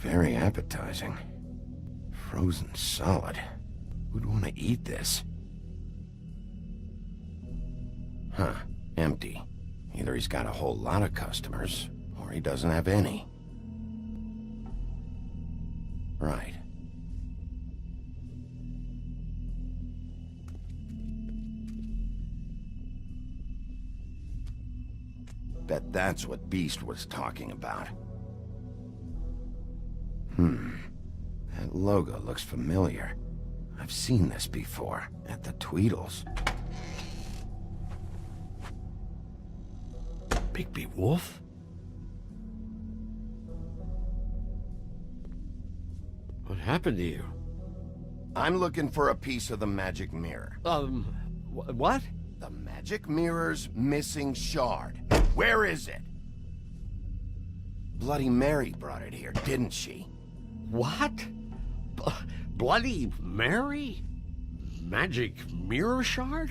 very appetizing. Frozen solid. Who'd want to eat this? Huh. Empty. Either he's got a whole lot of customers, or he doesn't have any. Right. Bet that's what Beast was talking about. That logo looks familiar. I've seen this before, at the Tweedles. Bigby Wolf? What happened to you? I'm looking for a piece of the magic mirror. What? The magic mirror's missing shard. Where is it? Bloody Mary brought it here, didn't she? What? Bloody Mary? Magic mirror shard?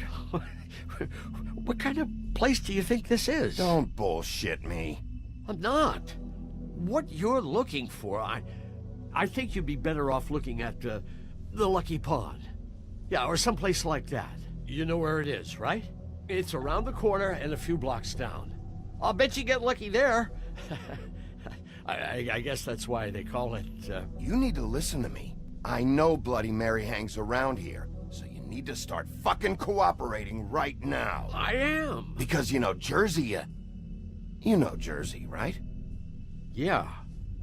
What kind of place do you think this is? Don't bullshit me. I'm not. What you're looking for, I think you'd be better off looking at the Lucky Pond. Yeah, or someplace like that. You know where it is, right? It's around the corner and a few blocks down. I'll bet you get lucky there. I guess that's why they call it, You need to listen to me. I know Bloody Mary hangs around here, so you need to start fucking cooperating right now. I am. Because you know Jersey, you know Jersey, right? Yeah.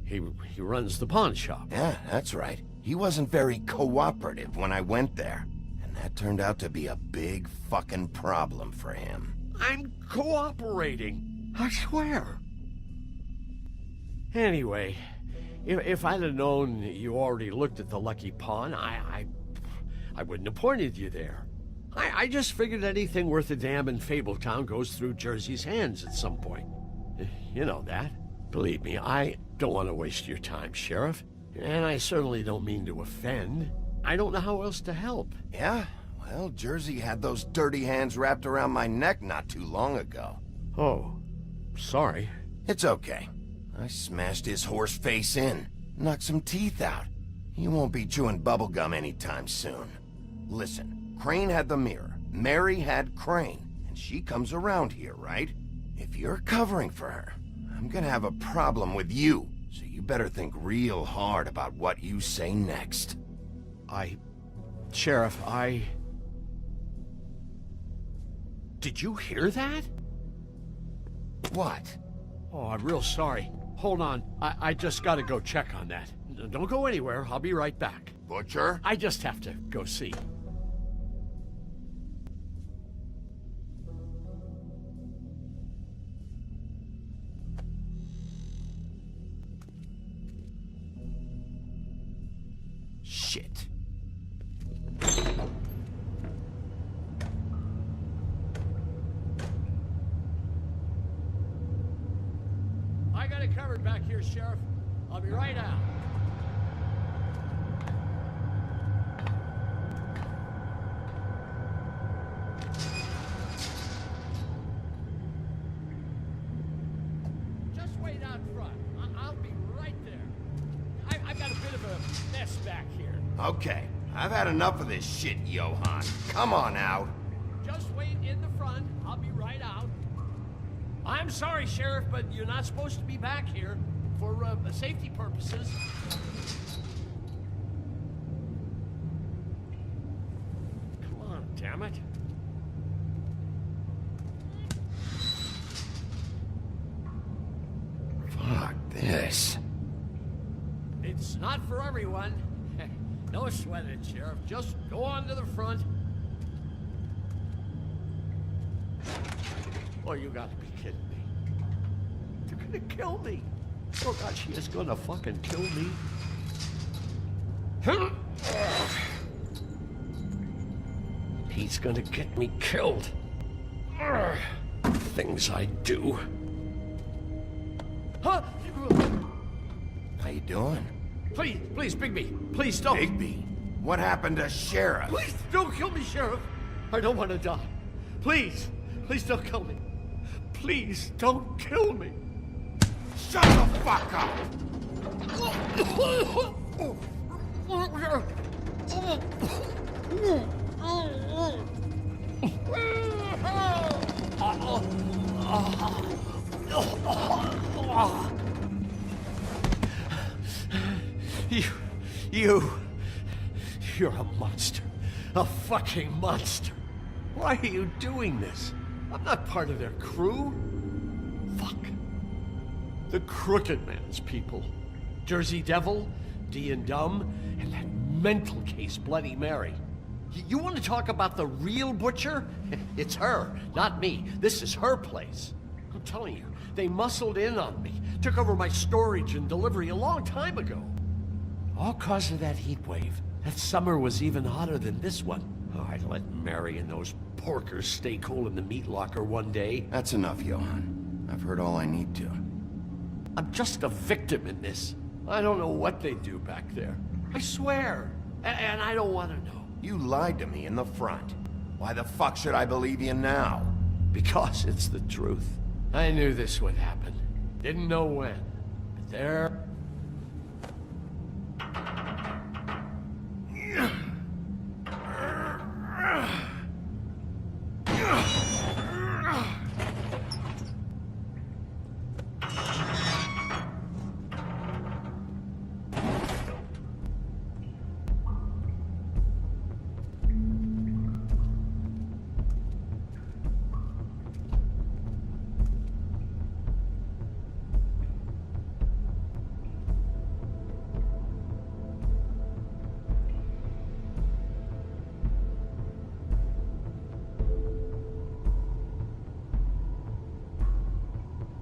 He runs the pawn shop. Yeah, that's right. He wasn't very cooperative when I went there. And that turned out to be a big fucking problem for him. I'm cooperating. I swear. Anyway, if I'd have known you already looked at the Lucky Pawn, I wouldn't have pointed you there. I just figured anything worth a damn in Fabletown goes through Jersey's hands at some point. You know that. Believe me, I don't want to waste your time, Sheriff. And I certainly don't mean to offend. I don't know how else to help. Yeah? Well, Jersey had those dirty hands wrapped around my neck not too long ago. Oh, sorry. It's okay. I smashed his horse face in, knocked some teeth out. He won't be chewing bubblegum anytime soon. Listen, Crane had the mirror, Mary had Crane, and she comes around here, right? If you're covering for her, I'm gonna have a problem with you, so you better think real hard about what you say next. Sheriff, Did you hear that? What? Oh, I'm real sorry. Hold on. I just gotta go check on that. Don't go anywhere. I'll be right back. Butcher? I just have to go see. Shit. I got it covered back here, Sheriff. I'll be right out. Just wait out front. I'll be right there. I've got a bit of a mess back here. Okay, I've had enough of this shit, Johan. Come on out. Just wait in the front. I'll be right out. I'm sorry, Sheriff, but you're not supposed to be back here for safety purposes. Come on, damn it. Fuck this. It's not for everyone. No sweat it, Sheriff. Just go on to the front. Oh, you gotta be kidding me. They're gonna kill me. Oh, God, she is gonna fucking kill me. He's gonna get me killed. Things I do. Huh? How you doing? Please, Bigby. Please don't. Bigby? What happened to Sheriff? Please don't kill me, Sheriff. I don't want to die. Please don't kill me. Please don't kill me. Shut the fuck up! You're a monster. A fucking monster. Why are you doing this? I'm not part of their crew. Fuck. The Crooked Man's people. Jersey Devil, D and Dumb, and that mental case Bloody Mary. You want to talk about the real butcher? It's her, not me. This is her place. I'm telling you, they muscled in on me, took over my storage and delivery a long time ago. All cause of that heat wave. That summer was even hotter than this one. Oh, I'd let Mary and those porkers stay cool in the meat locker one day. That's enough, Johan. I've heard all I need to. I'm just a victim in this. I don't know what they do back there. I swear. And I don't want to know. You lied to me in the front. Why the fuck should I believe you now? Because it's the truth. I knew this would happen. Didn't know when. But there...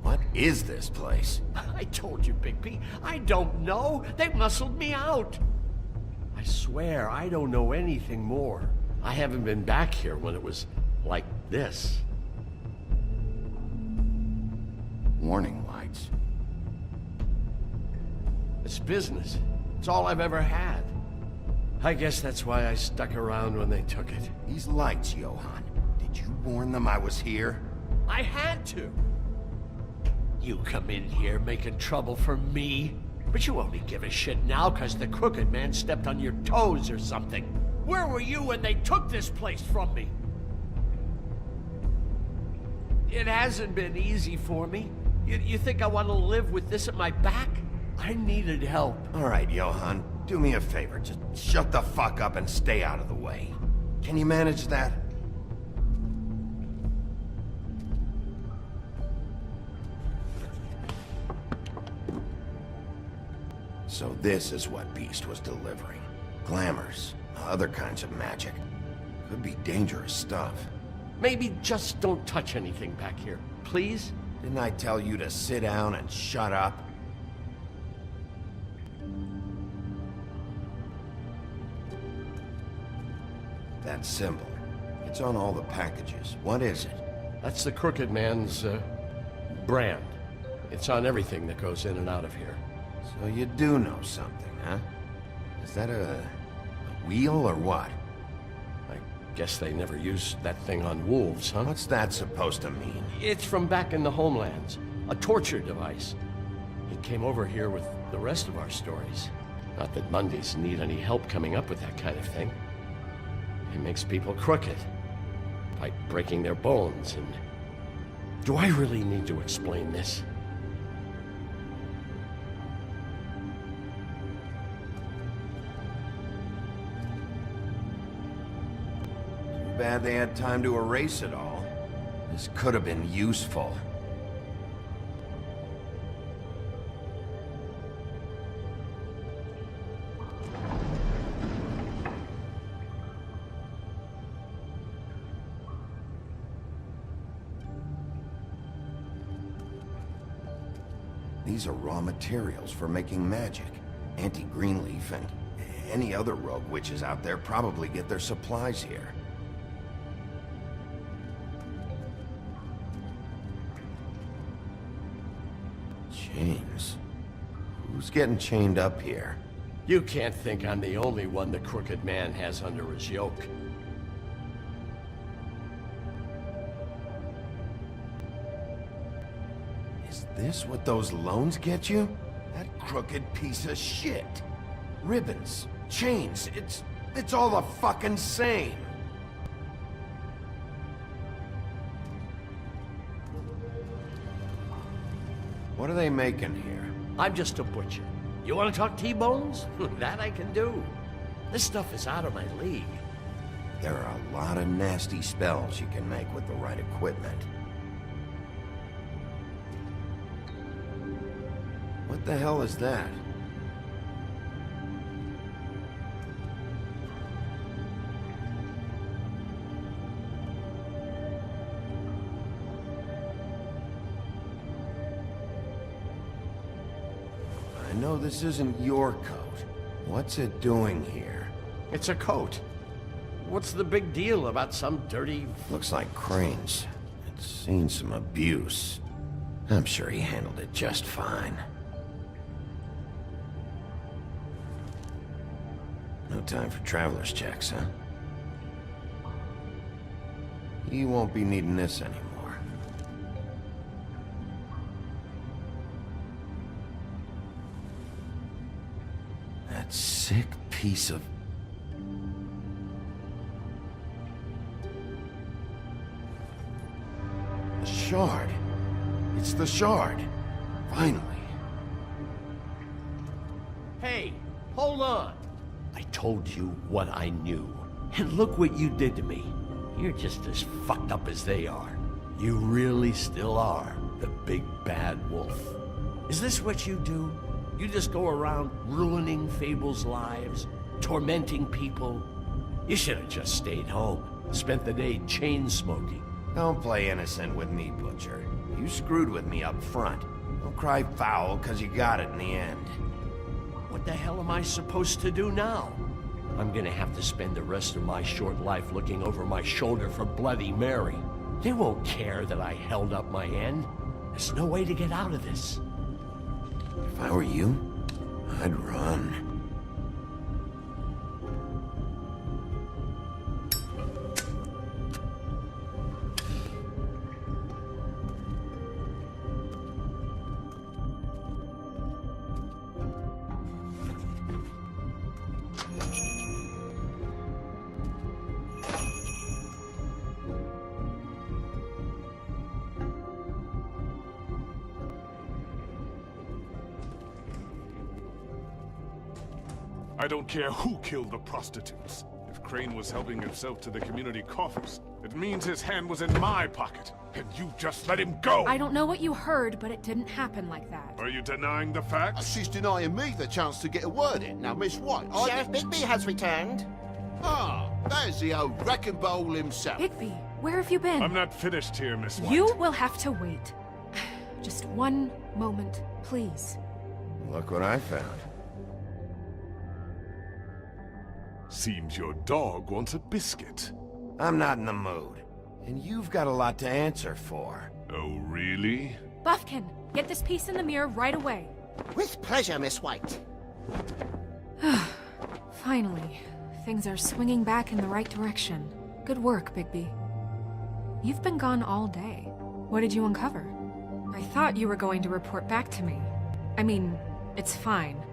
What is this place? I told you, Bigby. I don't know. They muscled me out. I swear, I don't know anything more. I haven't been back here when it was like this. Warning lights. It's business. It's all I've ever had. I guess that's why I stuck around when they took it. These lights, Johan. Did you warn them I was here? I had to. You come in here making trouble for me, but you only give a shit now because the Crooked Man stepped on your toes or something. Where were you when they took this place from me? It hasn't been easy for me. You think I want to live with this at my back? I needed help. All right, Johan. Do me a favor. Just shut the fuck up and stay out of the way. Can you manage that? So this is what Beast was delivering. Glamours, other kinds of magic. Could be dangerous stuff. Maybe just don't touch anything back here, please? Didn't I tell you to sit down and shut up? That symbol. It's on all the packages. What is it? That's the Crooked Man's, brand. It's on everything that goes in and out of here. So you do know something, huh? Is that a wheel or what? I guess they never used that thing on wolves, huh? What's that supposed to mean? It's from back in the homelands. A torture device. It came over here with the rest of our stories. Not that Mondays need any help coming up with that kind of thing. It makes people crooked. By breaking their bones and... Do I really need to explain this? Too bad they had time to erase it all. This could have been useful. These are raw materials for making magic. Auntie Greenleaf and any other rogue witches out there probably get their supplies here. Chains? Who's getting chained up here? You can't think I'm the only one the Crooked Man has under his yoke. Is this what those loans get you? That crooked piece of shit. Ribbons, chains, it's all the fucking same. What are they making here? I'm just a butcher. You want to talk T-bones? That I can do. This stuff is out of my league. There are a lot of nasty spells you can make with the right equipment. What the hell is that? I know this isn't your coat. What's it doing here? It's a coat. What's the big deal about some dirty... Looks like Crane's. It's seen some abuse. I'm sure he handled it just fine. No time for traveler's checks, huh? You won't be needing this anymore. That sick piece of... The shard. It's the shard. Finally. Hey, hold on. I told you what I knew. And look what you did to me. You're just as fucked up as they are. You really still are the big bad wolf. Is this what you do? You just go around ruining Fable's lives, tormenting people? You should have just stayed home, spent the day chain smoking. Don't play innocent with me, Butcher. You screwed with me up front. Don't cry foul, because you got it in the end. What the hell am I supposed to do now? I'm gonna have to spend the rest of my short life looking over my shoulder for Bloody Mary. They won't care that I held up my end. There's no way to get out of this. If I were you, I'd run. I don't care who killed the prostitutes. If Crane was helping himself to the community coffers, it means his hand was in my pocket, and you just let him go! I don't know what you heard, but it didn't happen like that. Are you denying the facts? She's denying me the chance to get a word in. Now, Miss White, Sheriff Bigby has returned. Ah, there's the old wrecking bowl himself. Bigby, where have you been? I'm not finished here, Miss White. You will have to wait. Just one moment, please. Look what I found. Seems your dog wants a biscuit. I'm not in the mood. And you've got a lot to answer for. Oh, really? Buffkin, get this piece in the mirror right away. With pleasure, Miss White. Finally, things are swinging back in the right direction. Good work, Bigby. You've been gone all day. What did you uncover? I thought you were going to report back to me. I mean, it's fine.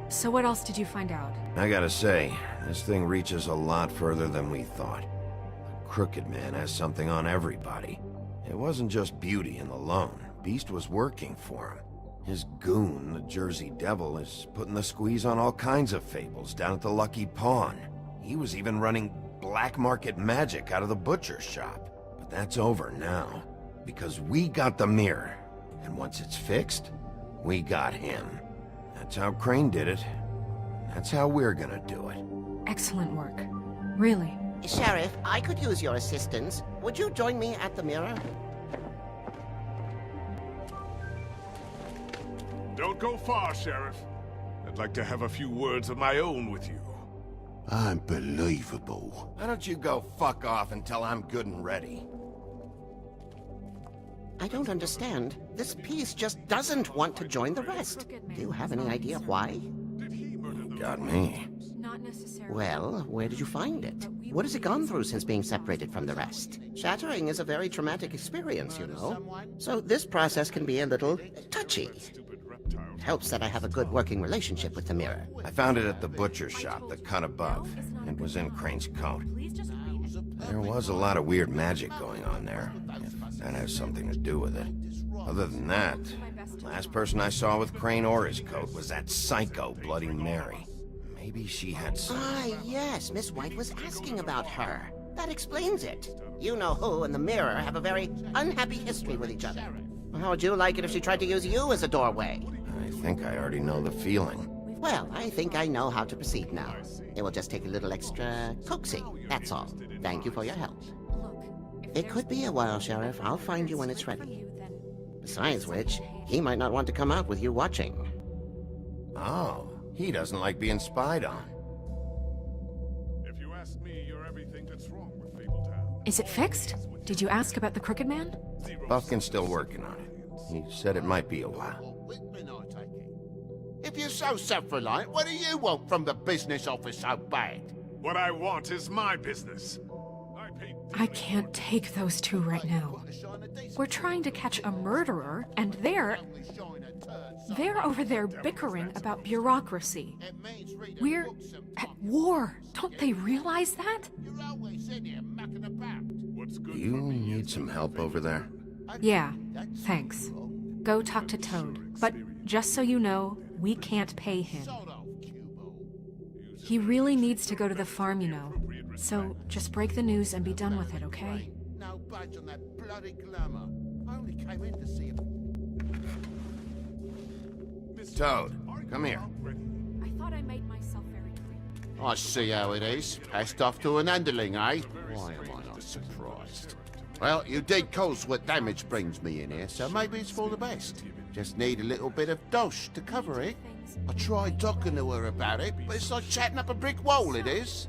So what else did you find out? I gotta say, this thing reaches a lot further than we thought. The Crooked Man has something on everybody. It wasn't just Beauty and the Lone. Beast was working for him. His goon, the Jersey Devil, is putting the squeeze on all kinds of fables down at the Lucky Pawn. He was even running black market magic out of the butcher's shop. But that's over now, because we got the mirror. And once it's fixed, we got him. That's how Crane did it. That's how we're gonna do it. Excellent work. Really. Sheriff, I could use your assistance. Would you join me at the mirror? Don't go far, Sheriff. I'd like to have a few words of my own with you. Unbelievable. Why don't you go fuck off until I'm good and ready? I don't understand. This piece just doesn't want to join the rest. Do you have any idea why? Got me. Not necessarily. Well, where did you find it? What has it gone through since being separated from the rest? Shattering is a very traumatic experience, you know. So this process can be a little touchy. Stupid reptile helps that I have a good working relationship with the mirror. I found it at the butcher shop, the cut above. It was in Crane's coat. There was a lot of weird magic going on there, if that has something to do with it. Other than that, last person I saw with Crane or his coat was that psycho Bloody Mary. Maybe she had some... Ah, yes, Miss White was asking about her. That explains it. You-know-who and the mirror have a very unhappy history with each other. How would you like it if she tried to use you as a doorway? I think I already know the feeling. Well, I think I know how to proceed now. It will just take a little extra coaxing, that's all. Thank you for your help. It could be a while, Sheriff. I'll find you when it's ready. Besides which, he might not want to come out with you watching. Oh, he doesn't like being spied on. If you ask me, you're everything that's wrong with Fabletown. Is it fixed? Did you ask about the Crooked Man? Buffkin's still working on it. He said it might be a while. If you're so self-reliant, what do you want from the business office so bad? What I want is my business. I can't take those two right now. We're trying to catch a murderer, and they're over there bickering about bureaucracy. We're at war. Don't they realize that? Do you need some help over there? Yeah, thanks. Go talk to Toad. But just so you know, we can't pay him. He really needs to go to the farm, you know. So just break the news and be done with it, okay? No budge on that bloody glamour. I only came in to see him. Toad, come here. I thought I made myself very clear. I see how it is. Passed off to an underling, eh? Why am I not surprised? Well, you did cause what damage brings me in here, so maybe it's for the best. Just need a little bit of dosh to cover it. I tried talking to her about it, but it's like chatting up a brick wall, it is.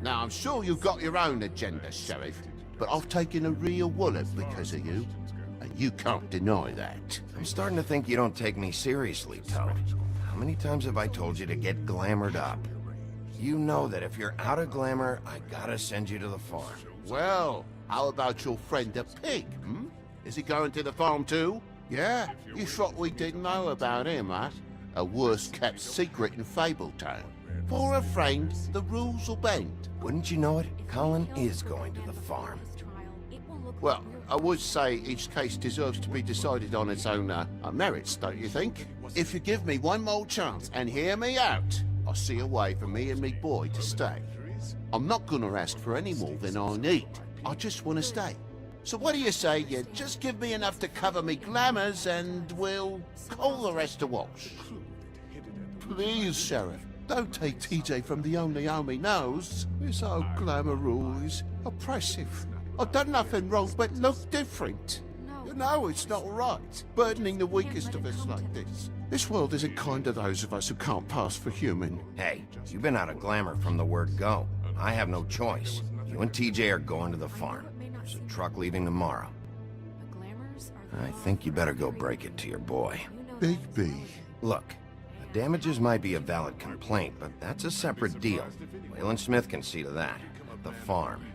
Now, I'm sure you've got your own agenda, Sheriff, but I've taken a real wallet because of you, and you can't deny that. I'm starting to think you don't take me seriously, Toad. How many times have I told you to get glamored up? You know that if you're out of glamour, I gotta send you to the farm. Well, how about your friend the pig, hmm? Is he going to the farm too? Yeah? You thought we didn't know about him, huh? A worst-kept secret in Fabletown. For a friend, the rules will bend. Wouldn't you know it? Colin is going to the farm. Well, I would say each case deserves to be decided on its own merits, don't you think? If you give me one more chance and hear me out, I'll see a way for me and me boy to stay. I'm not gonna ask for any more than I need. I just want to stay. So what do you say you just give me enough to cover me glamours and we'll call the rest a wash? Please, Sheriff, don't take TJ from the only home he knows. This old glamour rule is oppressive. I've done nothing wrong but look different. You know it's not right, burdening the weakest of us like this. This world isn't kind to those of us who can't pass for human. Hey, you've been out of glamour from the word go. I have no choice. You and TJ are going to the farm. There's a truck leaving tomorrow. I think you better go break it to your boy. Big B. Look, the damages might be a valid complaint, but that's a separate deal. Waylon Smith can see to that. At the farm.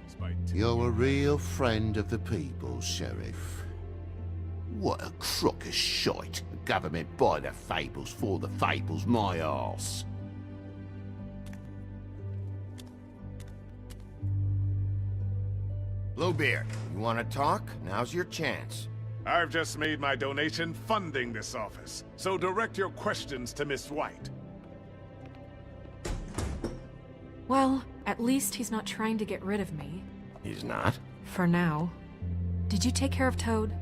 You're a real friend of the people, Sheriff. What a crock of shite. The government buy the fables for the fables, my arse. Bluebeard, you want to talk? Now's your chance. I've just made my donation funding this office, so direct your questions to Miss White. Well, at least he's not trying to get rid of me. He's not? For now. Did you take care of Toad?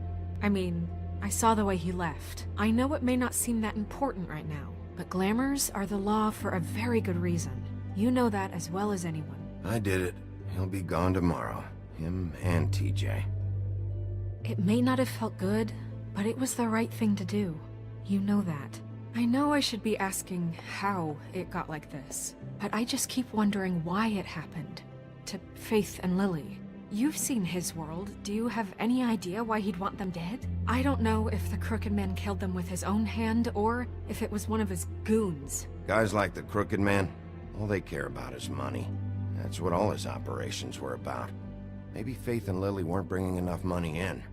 I mean, I saw the way he left. I know it may not seem that important right now, but glamours are the law for a very good reason. You know that as well as anyone. I did it. He'll be gone tomorrow. Him and TJ. It may not have felt good, but it was the right thing to do. You know that. I know I should be asking how it got like this, but I just keep wondering why it happened. To Faith and Lily. You've seen his world. Do you have any idea why he'd want them dead? I don't know if the Crooked Man killed them with his own hand, or if it was one of his goons. Guys like the Crooked Man, all they care about is money. That's what all his operations were about. Maybe Faith and Lily weren't bringing enough money in.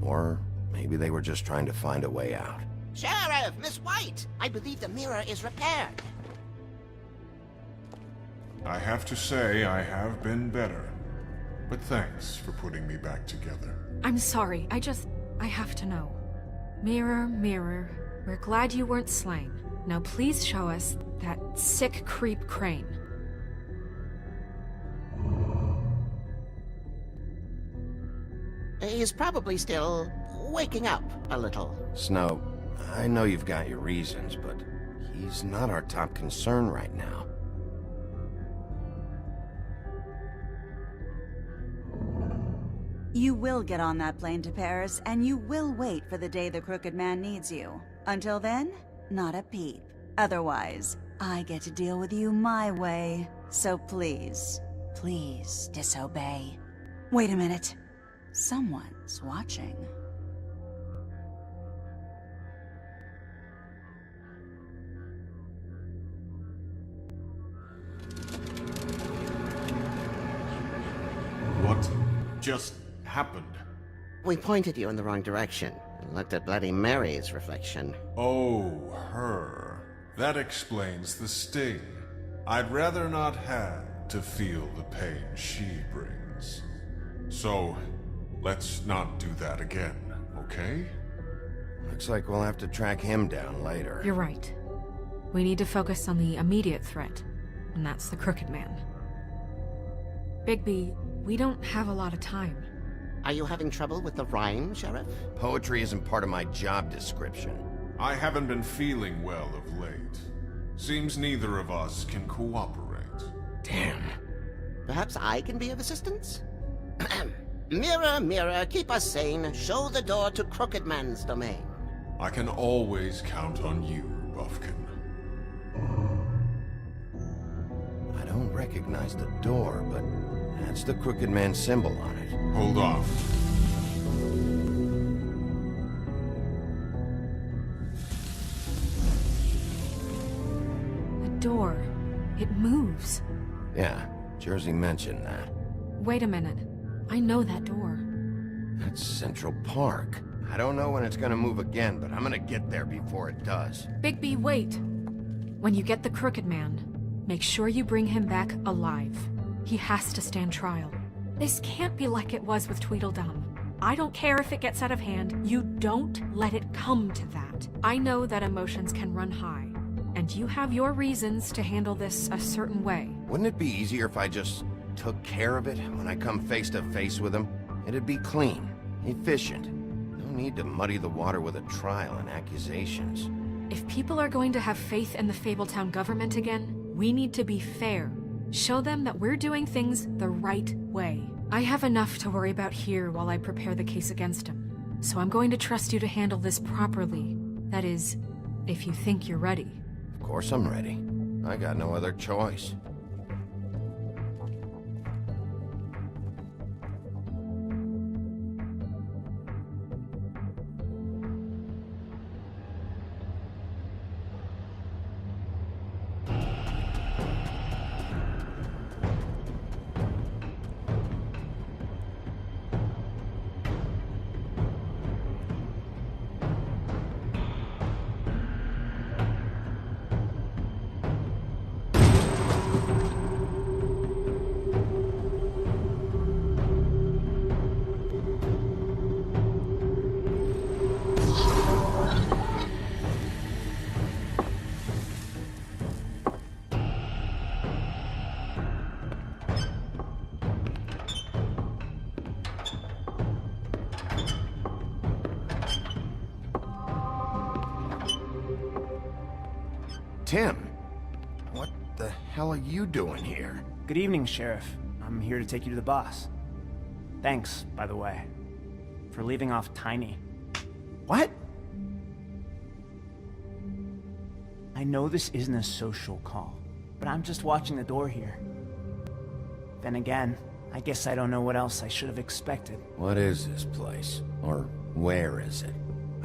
Or maybe they were just trying to find a way out. Sheriff, Miss White! I believe the mirror is repaired. I have to say I have been better. But thanks for putting me back together. I'm sorry, I have to know. Mirror, mirror, we're glad you weren't slain. Now please show us that sick creep Crane. He's probably still waking up a little. Snow, I know you've got your reasons, but he's not our top concern right now. You will get on that plane to Paris, and you will wait for the day the Crooked Man needs you. Until then, not a peep. Otherwise, I get to deal with you my way. So please, please disobey. Wait a minute. Someone's watching. What just happened? We pointed you in the wrong direction and looked at Bloody Mary's reflection. Oh, her. That explains the sting. I'd rather not have to feel the pain she brings. So, let's not do that again, okay? Looks like we'll have to track him down later. You're right. We need to focus on the immediate threat, and that's the Crooked Man. Bigby, we don't have a lot of time. Are you having trouble with the rhyme, Sheriff? Poetry isn't part of my job description. I haven't been feeling well of late. Seems neither of us can cooperate. Damn. Perhaps I can be of assistance? Mirror, mirror, keep us sane. Show the door to Crooked Man's domain. I can always count on you, Buffkin. I don't recognize the door, but that's the Crooked Man symbol on it. Hold on. The door. It moves. Yeah, Jersey mentioned that. Wait a minute. I know that door. That's Central Park. I don't know when it's gonna move again, but I'm gonna get there before it does. Bigby, wait! When you get the Crooked Man, make sure you bring him back alive. He has to stand trial. This can't be like it was with Tweedledum. I don't care if it gets out of hand. You don't let it come to that. I know that emotions can run high, and you have your reasons to handle this a certain way. Wouldn't it be easier if I just took care of it when I come face to face with him? It'd be clean, efficient. No need to muddy the water with a trial and accusations. If people are going to have faith in the Fabletown government again, we need to be fair. Show them that we're doing things the right way. I have enough to worry about here while I prepare the case against him. So I'm going to trust you to handle this properly. That is, if you think you're ready. Of course I'm ready. I got no other choice. Tim, what the hell are you doing here? Good evening, Sheriff. I'm here to take you to the boss. Thanks, by the way, for leaving off Tiny. What? I know this isn't a social call, but I'm just watching the door here. Then again, I guess I don't know what else I should have expected. What is this place? Or where is it?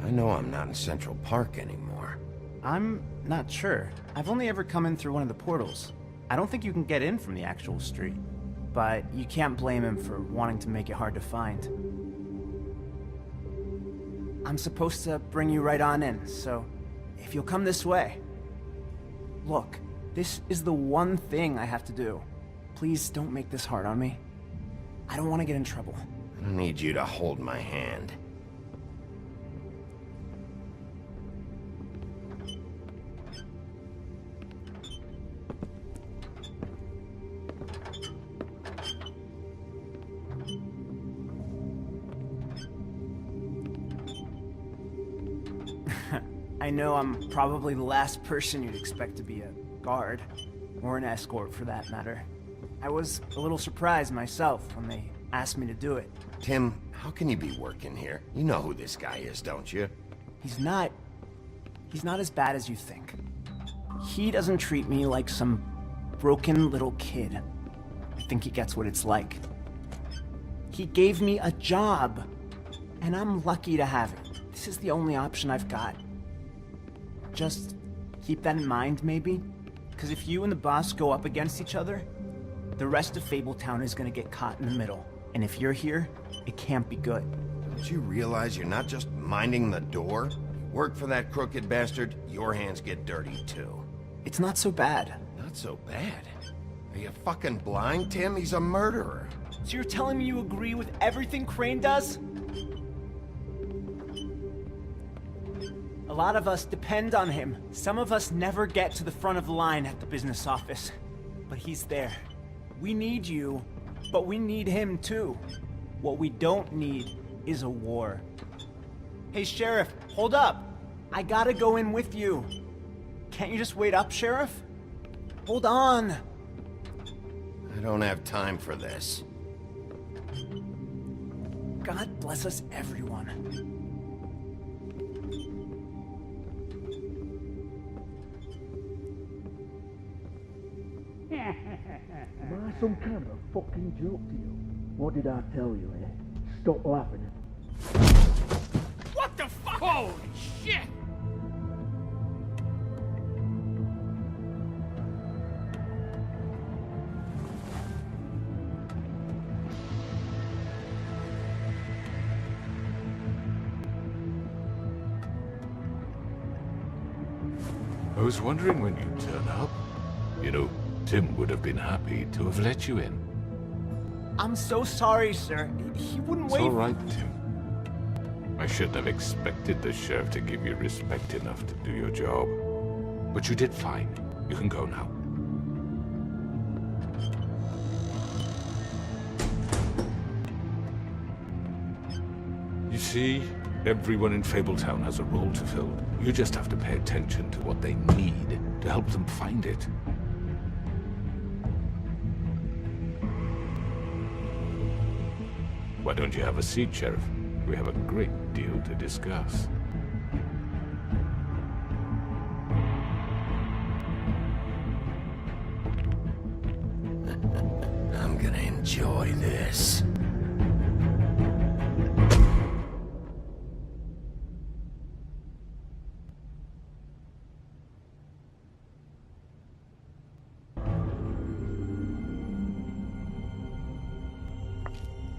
I know I'm not in Central Park anymore. I'm not sure. I've only ever come in through one of the portals. I don't think you can get in from the actual street. But you can't blame him for wanting to make it hard to find. I'm supposed to bring you right on in, so if you'll come this way. Look, this is the one thing I have to do. Please don't make this hard on me. I don't want to get in trouble. I need you to hold my hand. I know I'm probably the last person you'd expect to be a guard, or an escort for that matter. I was a little surprised myself when they asked me to do it. Tim, how can you be working here? You know who this guy is, don't you? He's not as bad as you think. He doesn't treat me like some broken little kid. I think he gets what it's like. He gave me a job, and I'm lucky to have it. This is the only option I've got. Just keep that in mind, maybe? Because if you and the boss go up against each other, the rest of Fabletown is gonna get caught in the middle. And if you're here, it can't be good. Don't you realize you're not just minding the door? Work for that crooked bastard, your hands get dirty too. It's not so bad. Not so bad. Are you fucking blind, Tim? He's a murderer. So you're telling me you agree with everything Crane does? A lot of us depend on him. Some of us never get to the front of the line at the business office. But he's there. We need you, but we need him too. What we don't need is a war. Hey, Sheriff, hold up. I gotta go in with you. Can't you just wait up, Sheriff? Hold on. I don't have time for this. God bless us, everyone. Am I some kind of a fucking joke to you? What did I tell you, eh? Stop laughing. What the fuck? Holy shit! I was wondering when you'd turn up. You know, Tim would have been happy to have let you in. I'm so sorry, sir. He wouldn't It's wait. all right, Tim. I shouldn't have expected the sheriff to give you respect enough to do your job. But you did fine. You can go now. You see, everyone in Fabletown has a role to fill. You just have to pay attention to what they need to help them find it. Why don't you have a seat, Sheriff? We have a great deal to discuss. I'm gonna enjoy this.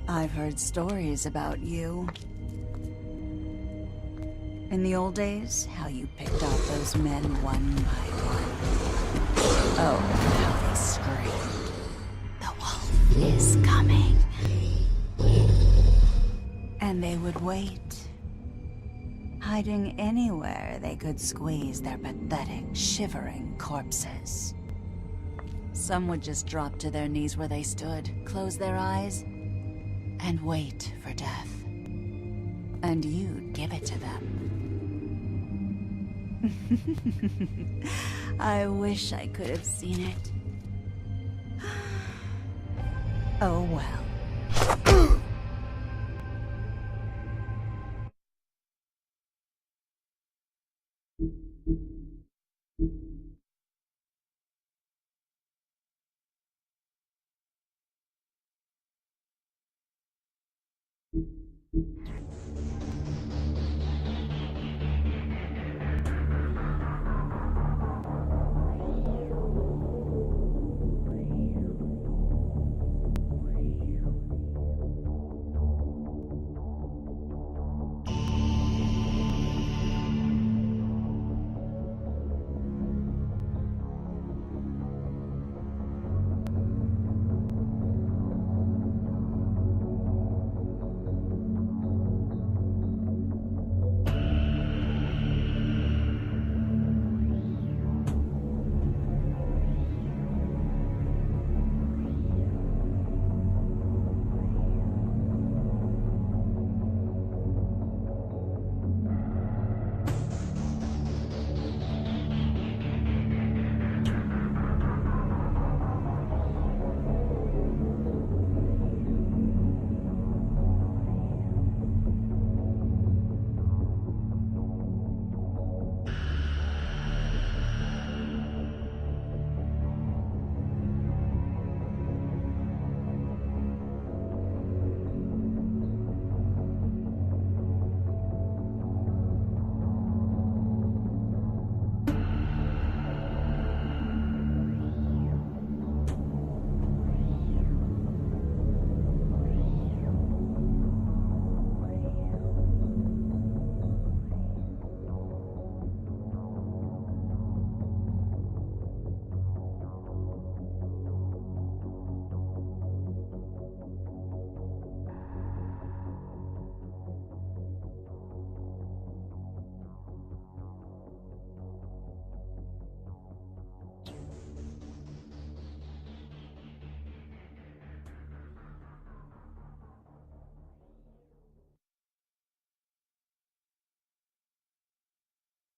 I've heard stories about you. In the old days, how you picked off those men one by one. Oh, how they screamed. The wolf is coming. And they would wait, hiding anywhere they could squeeze their pathetic, shivering corpses. Some would just drop to their knees where they stood, close their eyes, and wait for death. And you'd give it to them. I wish I could have seen it. Oh well.